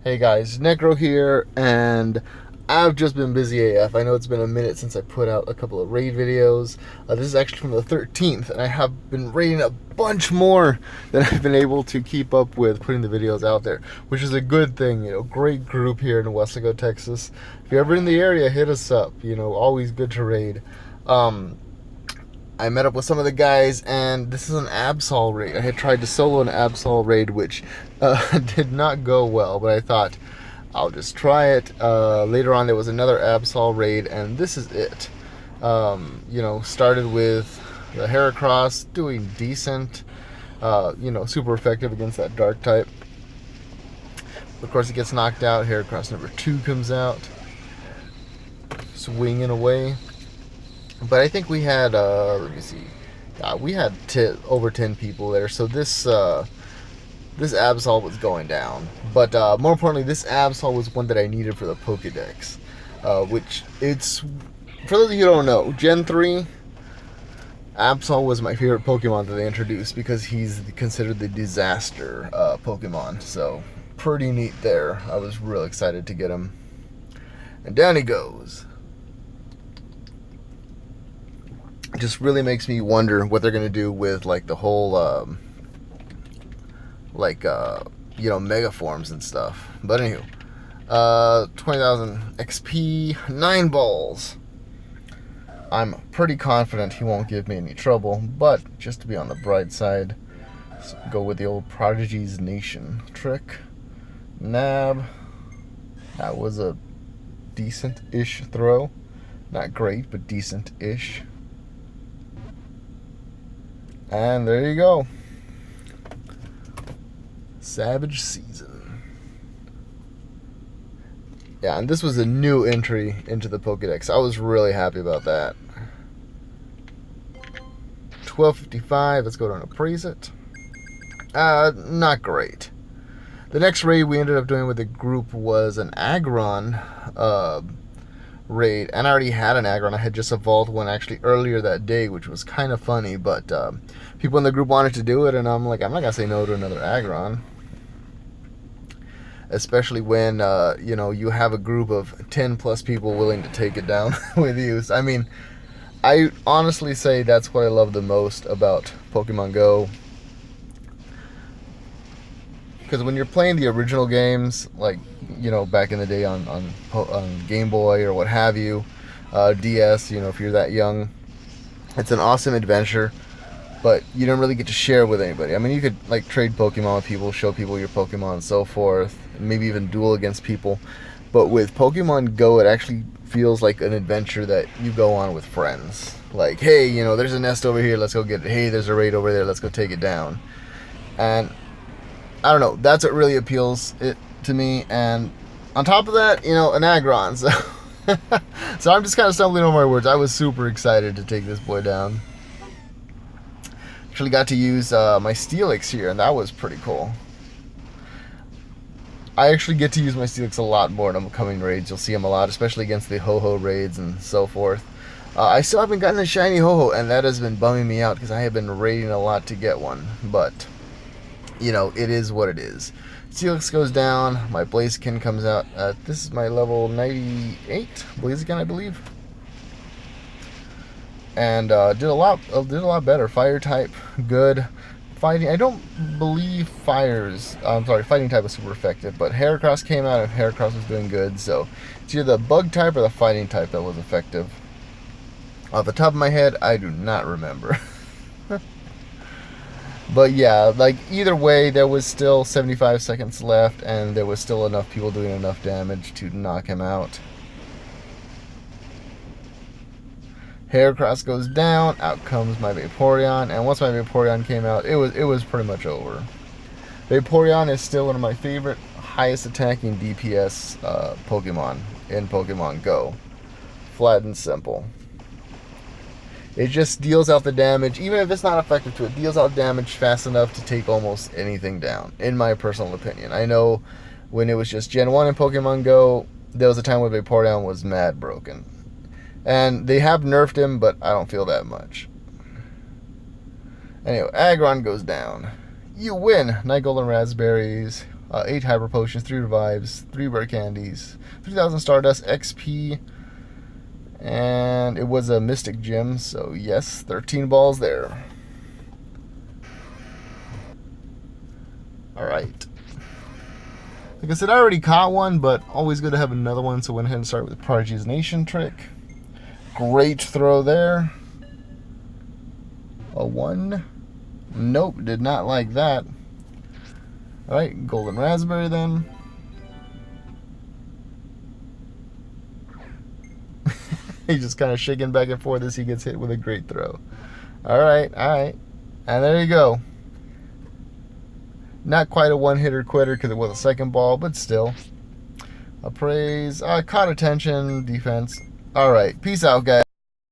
Hey guys, Necro here, and I've just been busy AF. I know it's been a minute since I put out a couple of raid videos. This is actually from the 13th, and I have been raiding a bunch more than I've been able to keep up with putting the videos out there, which is a good thing. Great group here in Westaco, Texas. If you're ever in the area, hit us up. Always good to raid. I met up with some of the guys, and this is an Absol raid. I had tried to solo an Absol raid, which did not go well, but I thought I'll just try it. Later on, there was another Absol raid, and this is it. Started with the Heracross doing decent, super effective against that dark type. Of course, it gets knocked out. Heracross number 2 comes out, swinging away. But I think we had, let me see, we had over 10 people there, so this Absol was going down. But more importantly, this Absol was one that I needed for the Pokedex, which it's, for those of you who don't know, Gen 3, Absol was my favorite Pokemon that they introduced because he's considered the disaster Pokemon, so pretty neat there. I was real excited to get him. And down he goes. Just really makes me wonder what they're gonna do with like the whole mega forms and stuff. But anywho, 20,000 XP, 9 balls. I'm pretty confident he won't give me any trouble, but just to be on the bright side, let's go with the old Prodigy's Nation trick. Nab. That was a decent-ish throw. Not great, but decent-ish. And there you go. Savage Season. Yeah, and this was a new entry into the Pokedex. I was really happy about that. 1255. Let's go down and appraise it. Not great. The next raid we ended up doing with the group was an Aggron raid, and I already had an Aggron. I had just evolved one actually earlier that day, which was kind of funny, but people in the group wanted to do it, and I'm like, I'm not gonna say no to another Aggron, especially when you have a group of 10 plus people willing to take it down with you. I mean, I honestly say that's what I love the most about Pokemon Go, because when you're playing the original games, like back in the day on Game Boy or what have you, DS, if you're that young, it's an awesome adventure, but you don't really get to share with anybody. I mean, you could like trade Pokemon with people, show people your Pokemon and so forth, maybe even duel against people, but with Pokemon Go, it actually feels like an adventure that you go on with friends. Like, hey, there's a nest over here, let's go get it. Hey, there's a raid over there, let's go take it down. And I don't know, that's what really appeals it to me. And on top of that, an Aggron. So I'm just kind of stumbling over my words. I was super excited to take this boy down. Actually got to use my Steelix here, and that was pretty cool. I actually get to use my Steelix a lot more in upcoming raids. You'll see him a lot, especially against the Ho-Ho raids and so forth. I still haven't gotten a shiny Ho-Ho, and that has been bumming me out because I have been raiding a lot to get one. But it is what it is. Steelix goes down, my Blaziken comes out. This is my level 98 Blaziken, I believe. And did a lot better. Fire type, good. Fighting, I don't believe fighting type was super effective, but Heracross came out and Heracross was doing good, so it's either the bug type or the fighting type that was effective. Off the top of my head, I do not remember. But yeah, like either way, there was still 75 seconds left, and there was still enough people doing enough damage to knock him out. Heracross goes down, out comes my Vaporeon, and once my Vaporeon came out, it was pretty much over. Vaporeon is still one of my favorite, highest attacking DPS Pokemon in Pokemon Go. Flat and simple. It just deals out the damage, even if it's not effective to it, deals out damage fast enough to take almost anything down, in my personal opinion. I know when it was just Gen 1 in Pokemon Go, there was a time when Vaporeon was mad broken. And they have nerfed him, but I don't feel that much. Anyway, Aggron goes down. You win! Night Golden Raspberries. 8 hyper potions, 3 revives, 3 rare candies, 3,000 stardust, XP, and it was a mystic gem, so yes, 13 balls there. Alright. Like I said, I already caught one, but always good to have another one, so I went ahead and started with the Prodigy's Nation trick. Great throw there. A 1. Nope, did not like that. Alright, golden raspberry then. He's just kind of shaking back and forth as he gets hit with a great throw. Alright, alright. And there you go. Not quite a one-hitter quitter because it was a second ball, but still. Appraise. Caught attention, defense. Alright, peace out, guys.